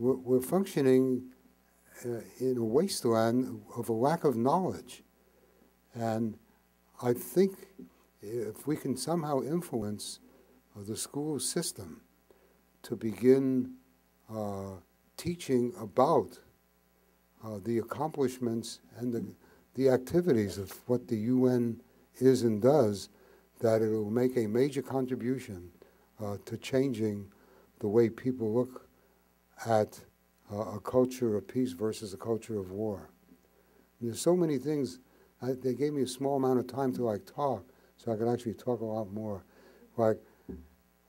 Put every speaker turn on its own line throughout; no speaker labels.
we're functioning in a wasteland of a lack of knowledge. And I think if we can somehow influence the school system to begin teaching about the accomplishments and the activities of what the UN is and does, that it will make a major contribution to changing the way people look at a culture of peace versus a culture of war. And there's so many things. They gave me a small amount of time to talk, so I could actually talk a lot more. Like,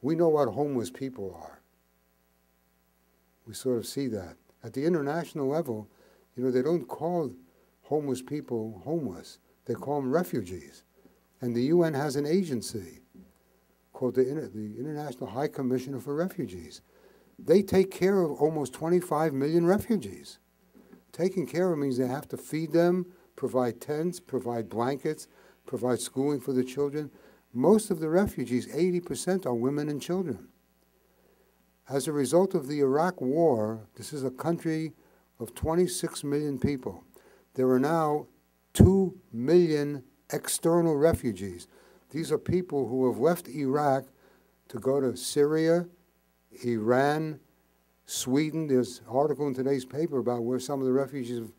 we know what homeless people are. We sort of see that. At the international level, they don't call homeless people homeless. They call them refugees. And the UN has an agency called the International High Commissioner for Refugees. They take care of almost 25 million refugees. Taking care of means they have to feed them, provide tents, provide blankets, provide schooling for the children. Most of the refugees, 80%, are women and children. As a result of the Iraq war, this is a country of 26 million people. There are now 2 million external refugees. These are people who have left Iraq to go to Syria, Iran, Sweden. There's an article in today's paper about where some of the refugees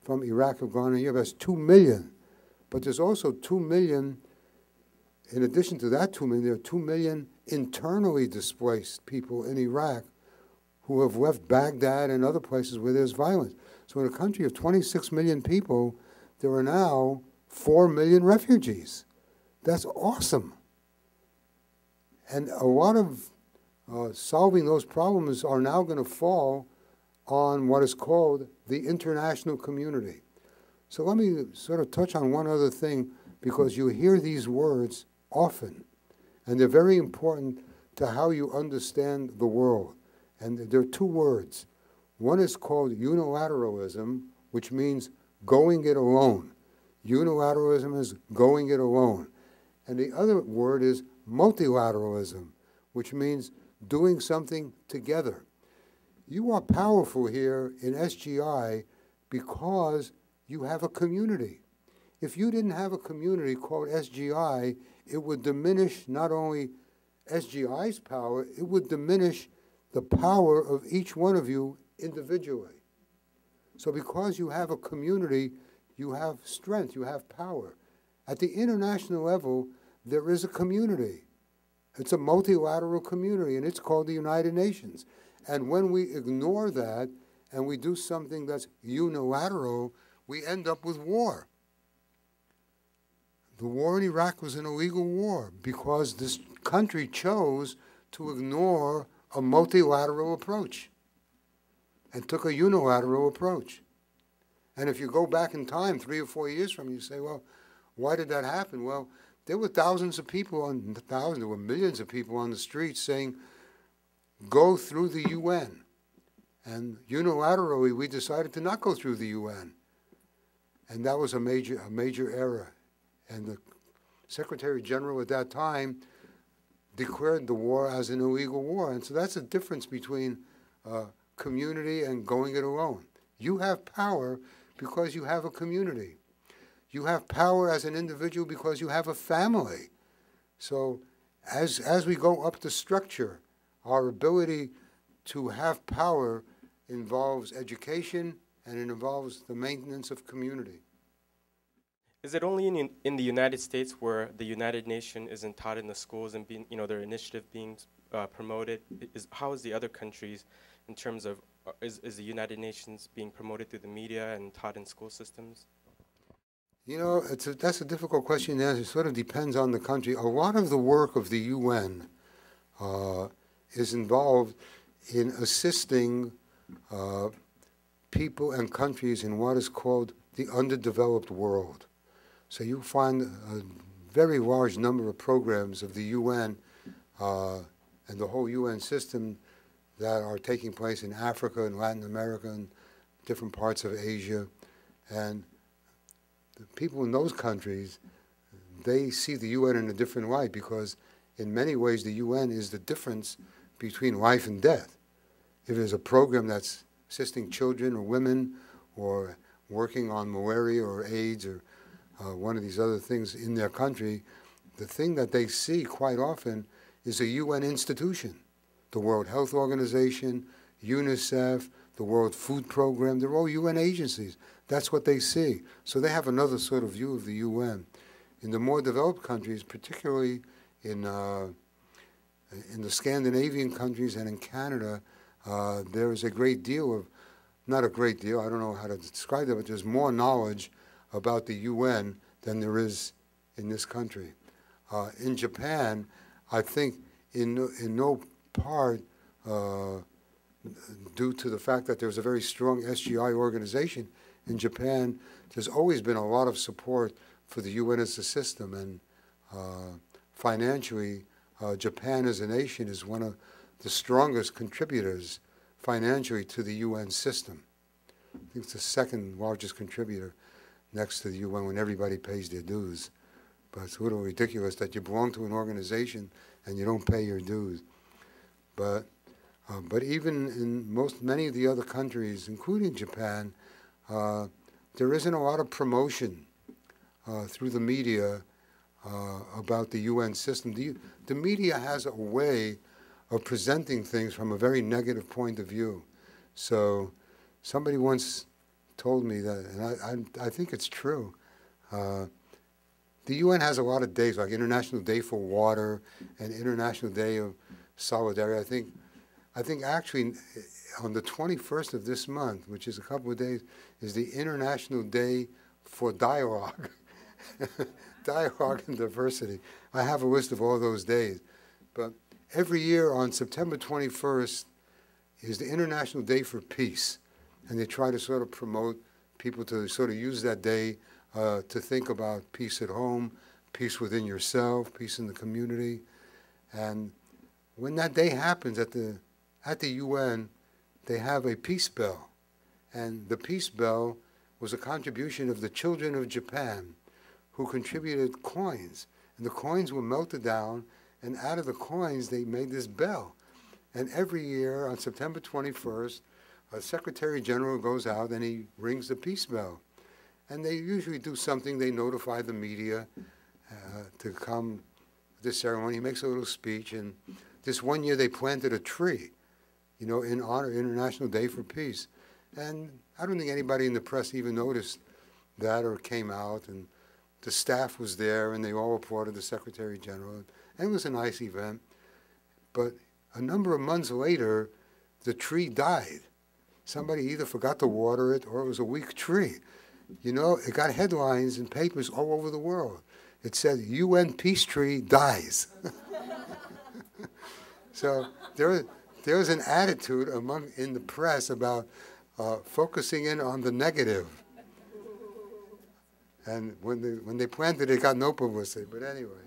from Iraq have gone in Europe. That's 2 million. But there's also 2 million, in addition to that 2 million, there are 2 million internally displaced people in Iraq who have left Baghdad and other places where there's violence. So in a country of 26 million people, there are now 4 million refugees. That's awesome. And a lot of solving those problems are now going to fall on what is called the international community. So let me sort of touch on one other thing, because you hear these words often, and they're very important to how you understand the world. And there are 2 words. One is called unilateralism, which means going it alone. Unilateralism is going it alone. And the other word is multilateralism, which means doing something together. You are powerful here in SGI because you have a community. If you didn't have a community called SGI, it would diminish not only SGI's power, it would diminish the power of each one of you individually. So because you have a community, you have strength, you have power. At the international level, there is a community. It's a multilateral community, and it's called the United Nations. And when we ignore that and we do something that's unilateral, we end up with war. The war in Iraq was an illegal war because this country chose to ignore a multilateral approach and took a unilateral approach. And if you go back in time 3 or 4 years from, you say, well, why did that happen? Well, there were thousands of people, there were millions of people on the streets saying, go through the UN. And unilaterally, we decided to not go through the UN. And that was a major error. And the Secretary General at that time declared the war as an illegal war. And so that's the difference between community and going it alone. You have power because you have a community. You have power as an individual because you have a family. So as we go up the structure, our ability to have power involves education, and it involves the maintenance of community.
Is it only in the United States where the United Nations isn't taught in the schools and being, their initiative being promoted? How is the other countries in terms of, is the United Nations being promoted through the media and taught in school systems?
That's a difficult question to answer. It sort of depends on the country. A lot of the work of the UN is involved in assisting people and countries in what is called the underdeveloped world. So you find a very large number of programs of the UN and the whole UN system that are taking place in Africa and Latin America and different parts of Asia. And the people in those countries, they see the UN in a different light, because in many ways the UN is the difference between life and death. if there's a program that's assisting children or women or working on malaria or AIDS or one of these other things in their country, the thing that they see quite often is a UN institution. The World Health Organization, UNICEF, the World Food Program, they're all UN agencies. That's what they see. So they have another sort of view of the UN. In the more developed countries, particularly in the Scandinavian countries and in Canada, there is a great deal of, not a great deal, I don't know how to describe that, but there's more knowledge about the UN than there is in this country. In Japan, I think in no part due to the fact that there's a very strong SGI organization in Japan, there's always been a lot of support for the UN as a system, and financially, Japan as a nation is one of the strongest contributors financially to the UN system. I think it's the second largest contributor next to the UN when everybody pays their dues. But it's a little ridiculous that you belong to an organization and you don't pay your dues. But even in many of the other countries, including Japan, there isn't a lot of promotion through the media about the UN system. The media has a way of presenting things from a very negative point of view. So somebody once told me that, and I think it's true, the UN has a lot of days, like International Day for Water and International Day of Solidarity. I think actually on the 21st of this month, which is a couple of days, is the International Day for Dialogue. Dialogue and diversity. I have a list of all those days. But every year on September 21st is the International Day for Peace. And they try to sort of promote people to sort of use that day to think about peace at home, peace within yourself, peace in the community. And when that day happens at the UN, they have a peace bell. And the peace bell was a contribution of the children of Japan who contributed coins. And the coins were melted down, and out of the coins they made this bell. And every year on September 21st, a Secretary General goes out and he rings the peace bell. And they usually do something, they notify the media to come to this ceremony. He makes a little speech, and this one year they planted a tree, in honor of International Day for Peace. And I don't think anybody in the press even noticed that or came out, and the staff was there and they all applauded the Secretary General. And it was a nice event. But a number of months later, the tree died. Somebody either forgot to water it or it was a weak tree. It got headlines in papers all over the world. It said, UN peace tree dies. So there was an attitude in the press about focusing in on the negative. And when they planted it, got no publicity. But anyway.